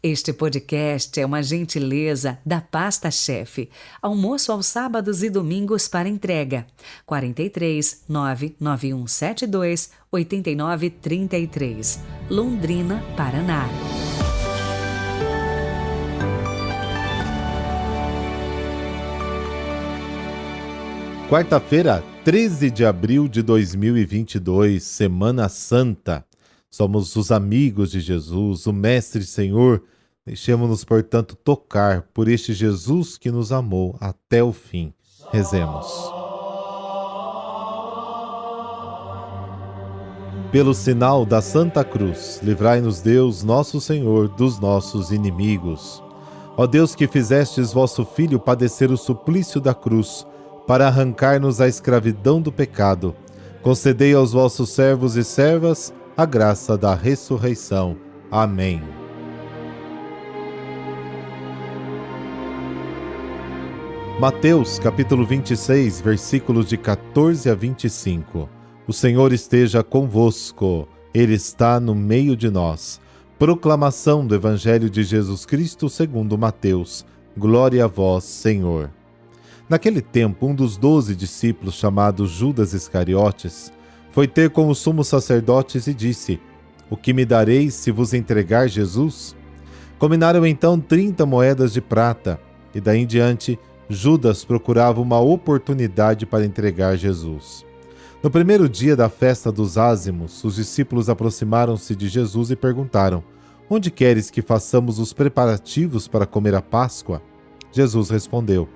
Este podcast é uma gentileza da Pasta Chefe. Almoço aos sábados e domingos para entrega. 43 99172 8933, Londrina, Paraná. Quarta-feira, 13 de abril de 2022, Semana Santa. Somos os amigos de Jesus, o Mestre e Senhor. Deixemos-nos, portanto, tocar por este Jesus que nos amou até o fim. Rezemos. Pelo sinal da Santa Cruz, livrai-nos Deus, nosso Senhor, dos nossos inimigos. Ó Deus, que fizestes vosso Filho padecer o suplício da cruz, para arrancar-nos a escravidão do pecado, concedei aos vossos servos e servas a graça da ressurreição. Amém. Mateus, capítulo 26, versículos de 14 a 25. O Senhor esteja convosco, Ele está no meio de nós. Proclamação do Evangelho de Jesus Cristo segundo Mateus. Glória a vós, Senhor. Naquele tempo, um dos 12 discípulos, chamado Judas Iscariotes, foi ter com os sumos sacerdotes e disse: O que me dareis se vos entregar Jesus? Combinaram então 30 moedas de prata, e daí em diante, Judas procurava uma oportunidade para entregar Jesus. No primeiro dia da festa dos ázimos, os discípulos aproximaram-se de Jesus e perguntaram: Onde queres que façamos os preparativos para comer a Páscoa? Jesus respondeu: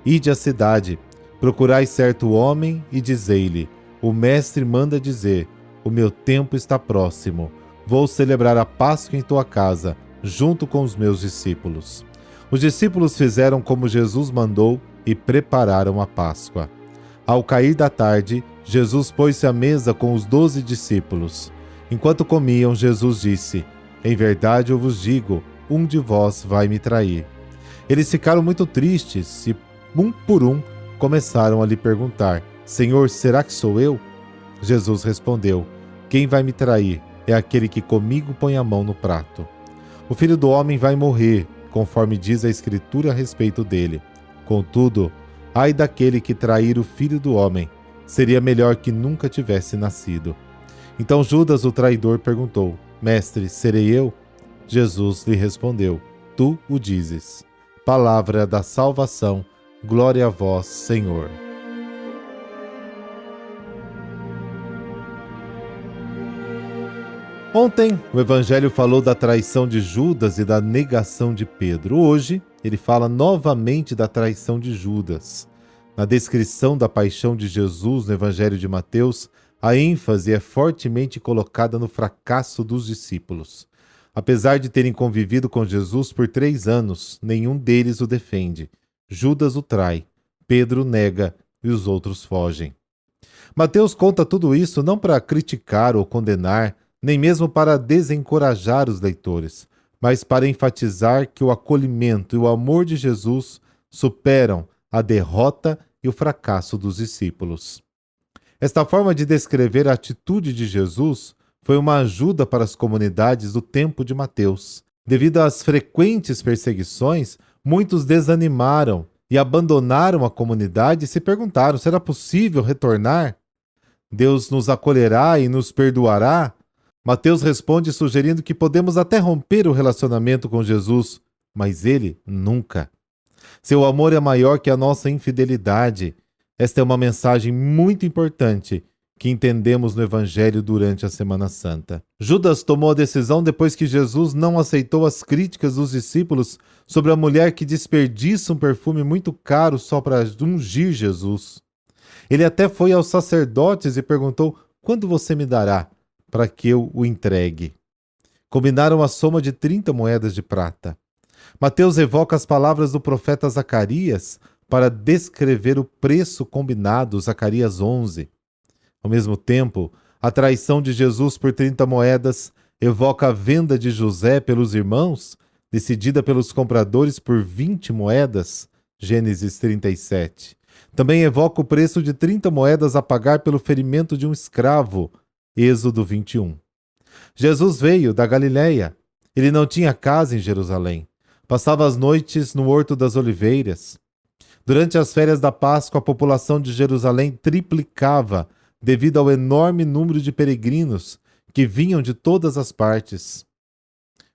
Ide à cidade, procurai certo homem e dizei-lhe: O mestre manda dizer, o meu tempo está próximo. Vou celebrar a Páscoa em tua casa, junto com os meus discípulos. Os discípulos fizeram como Jesus mandou e prepararam a Páscoa. Ao cair da tarde, Jesus pôs-se à mesa com os 12 discípulos. Enquanto comiam, Jesus disse: Em verdade eu vos digo, um de vós vai me trair. Eles ficaram muito tristes e, um por um, começaram a lhe perguntar: Senhor, será que sou eu? Jesus respondeu: Quem vai me trair é aquele que comigo põe a mão no prato. O Filho do Homem vai morrer, conforme diz a Escritura a respeito dele. Contudo, ai daquele que trair o Filho do Homem, seria melhor que nunca tivesse nascido. Então Judas, o traidor, perguntou: Mestre, serei eu? Jesus lhe respondeu: Tu o dizes. Palavra da salvação. Glória a vós, Senhor. Ontem, o Evangelho falou da traição de Judas e da negação de Pedro. Hoje, ele fala novamente da traição de Judas. Na descrição da paixão de Jesus no Evangelho de Mateus, a ênfase é fortemente colocada no fracasso dos discípulos. Apesar de terem convivido com Jesus por 3 anos, nenhum deles o defende. Judas o trai, Pedro nega e os outros fogem. Mateus conta tudo isso não para criticar ou condenar, nem mesmo para desencorajar os leitores, mas para enfatizar que o acolhimento e o amor de Jesus superam a derrota e o fracasso dos discípulos. Esta forma de descrever a atitude de Jesus foi uma ajuda para as comunidades do tempo de Mateus. Devido às frequentes perseguições, muitos desanimaram e abandonaram a comunidade e se perguntaram: será possível retornar? Deus nos acolherá e nos perdoará? Mateus responde sugerindo que podemos até romper o relacionamento com Jesus, mas ele nunca. Seu amor é maior que a nossa infidelidade. Esta é uma mensagem muito importante que entendemos no Evangelho durante a Semana Santa. Judas tomou a decisão depois que Jesus não aceitou as críticas dos discípulos sobre a mulher que desperdiça um perfume muito caro só para ungir Jesus. Ele até foi aos sacerdotes e perguntou: quando você me dará para que eu o entregue? Combinaram a soma de 30 moedas de prata. Mateus evoca as palavras do profeta Zacarias para descrever o preço combinado, Zacarias 11. Ao mesmo tempo, a traição de Jesus por 30 moedas evoca a venda de José pelos irmãos, decidida pelos compradores por 20 moedas, Gênesis 37. Também evoca o preço de 30 moedas a pagar pelo ferimento de um escravo, Êxodo 21. Jesus veio da Galiléia. Ele não tinha casa em Jerusalém. Passava as noites no Horto das Oliveiras. Durante as férias da Páscoa, a população de Jerusalém triplicava devido ao enorme número de peregrinos que vinham de todas as partes.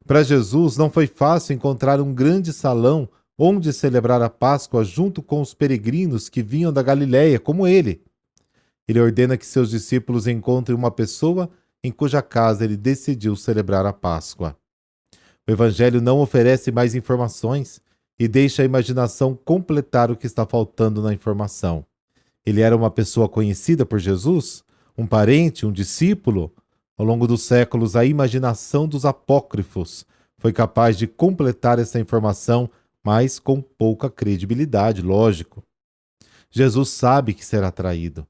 Para Jesus, não foi fácil encontrar um grande salão onde celebrar a Páscoa junto com os peregrinos que vinham da Galiléia, como ele. Ele ordena que seus discípulos encontrem uma pessoa em cuja casa ele decidiu celebrar a Páscoa. O Evangelho não oferece mais informações e deixa a imaginação completar o que está faltando na informação. Ele era uma pessoa conhecida por Jesus? Um parente? Um discípulo? Ao longo dos séculos, a imaginação dos apócrifos foi capaz de completar essa informação, mas com pouca credibilidade, lógico. Jesus sabe que será traído,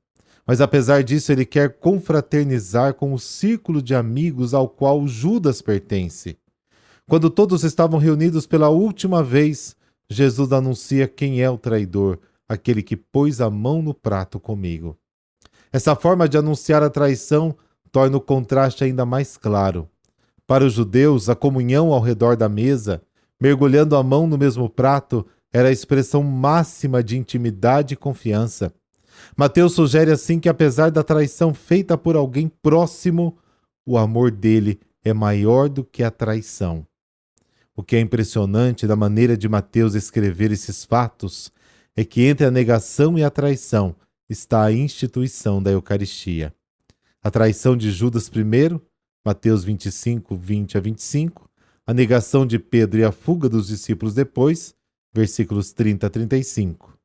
mas apesar disso ele quer confraternizar com o círculo de amigos ao qual Judas pertence. Quando todos estavam reunidos pela última vez, Jesus anuncia quem é o traidor, aquele que pôs a mão no prato comigo. Essa forma de anunciar a traição torna o contraste ainda mais claro. Para os judeus, a comunhão ao redor da mesa, mergulhando a mão no mesmo prato, era a expressão máxima de intimidade e confiança. Mateus sugere assim que, apesar da traição feita por alguém próximo, o amor dele é maior do que a traição. O que é impressionante da maneira de Mateus escrever esses fatos é que entre a negação e a traição está a instituição da Eucaristia. A traição de Judas primeiro, Mateus 25, 20 a 25, a negação de Pedro e a fuga dos discípulos depois, versículos 30 a 35.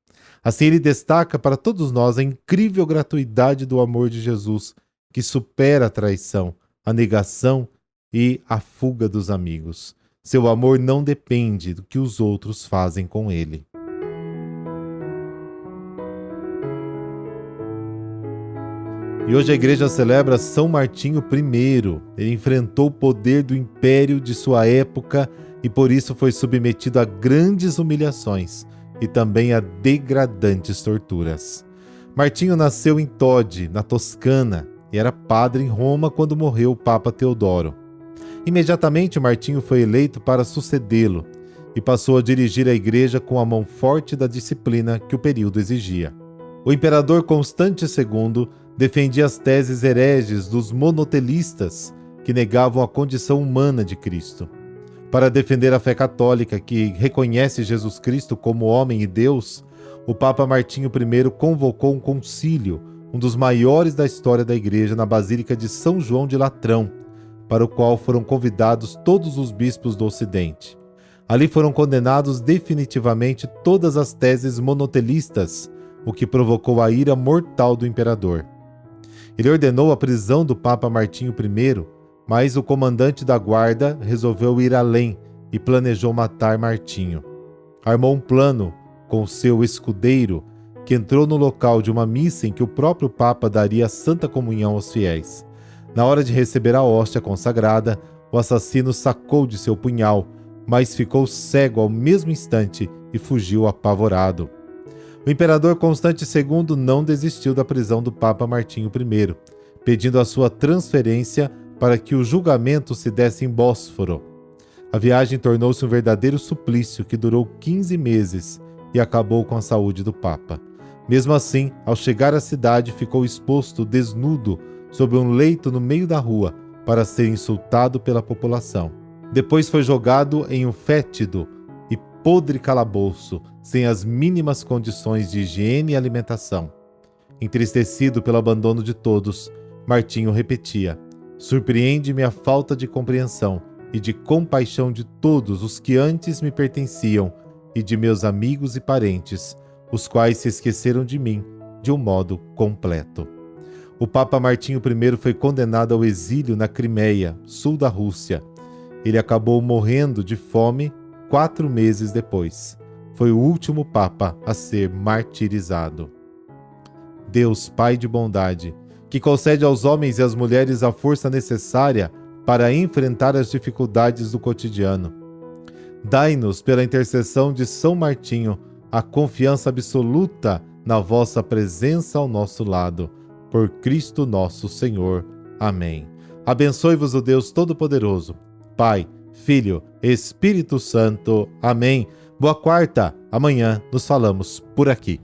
Assim ele destaca para todos nós a incrível gratuidade do amor de Jesus, que supera a traição, a negação e a fuga dos amigos. Seu amor não depende do que os outros fazem com ele. E hoje a igreja celebra São Martinho I. Ele enfrentou o poder do império de sua época e por isso foi submetido a grandes humilhações e também a degradantes torturas. Martinho nasceu em Todi, na Toscana, e era padre em Roma quando morreu o Papa Teodoro. Imediatamente Martinho foi eleito para sucedê-lo e passou a dirigir a igreja com a mão forte da disciplina que o período exigia. O imperador Constante II defendia as teses hereges dos monotelistas que negavam a condição humana de Cristo. Para defender a fé católica que reconhece Jesus Cristo como homem e Deus, o Papa Martinho I convocou um concílio, um dos maiores da história da igreja, na Basílica de São João de Latrão, para o qual foram convidados todos os bispos do Ocidente. Ali foram condenados definitivamente todas as teses monotelistas, o que provocou a ira mortal do imperador. Ele ordenou a prisão do Papa Martinho I, mas o comandante da guarda resolveu ir além e planejou matar Martinho. Armou um plano com seu escudeiro, que entrou no local de uma missa em que o próprio Papa daria a Santa Comunhão aos fiéis. Na hora de receber a hóstia consagrada, o assassino sacou de seu punhal, mas ficou cego ao mesmo instante e fugiu apavorado. O imperador Constante II não desistiu da prisão do Papa Martinho I, pedindo a sua transferência para que o julgamento se desse em Bósforo. A viagem tornou-se um verdadeiro suplício que durou 15 meses e acabou com a saúde do Papa. Mesmo assim, ao chegar à cidade, ficou exposto desnudo sob um leito no meio da rua para ser insultado pela população. Depois foi jogado em um fétido e podre calabouço, sem as mínimas condições de higiene e alimentação. Entristecido pelo abandono de todos, Martinho repetia: "Surpreende-me a falta de compreensão e de compaixão de todos os que antes me pertenciam e de meus amigos e parentes, os quais se esqueceram de mim de um modo completo." O Papa Martinho I foi condenado ao exílio na Crimeia, sul da Rússia. Ele acabou morrendo de fome 4 meses depois. Foi o último Papa a ser martirizado. Deus, Pai de bondade, que concede aos homens e às mulheres a força necessária para enfrentar as dificuldades do cotidiano. Dai-nos, pela intercessão de São Martinho, a confiança absoluta na vossa presença ao nosso lado. Por Cristo nosso Senhor. Amém. Abençoe-vos o Deus Todo-Poderoso, Pai Filho, Espírito Santo. Amém. Boa quarta. Amanhã nos falamos por aqui.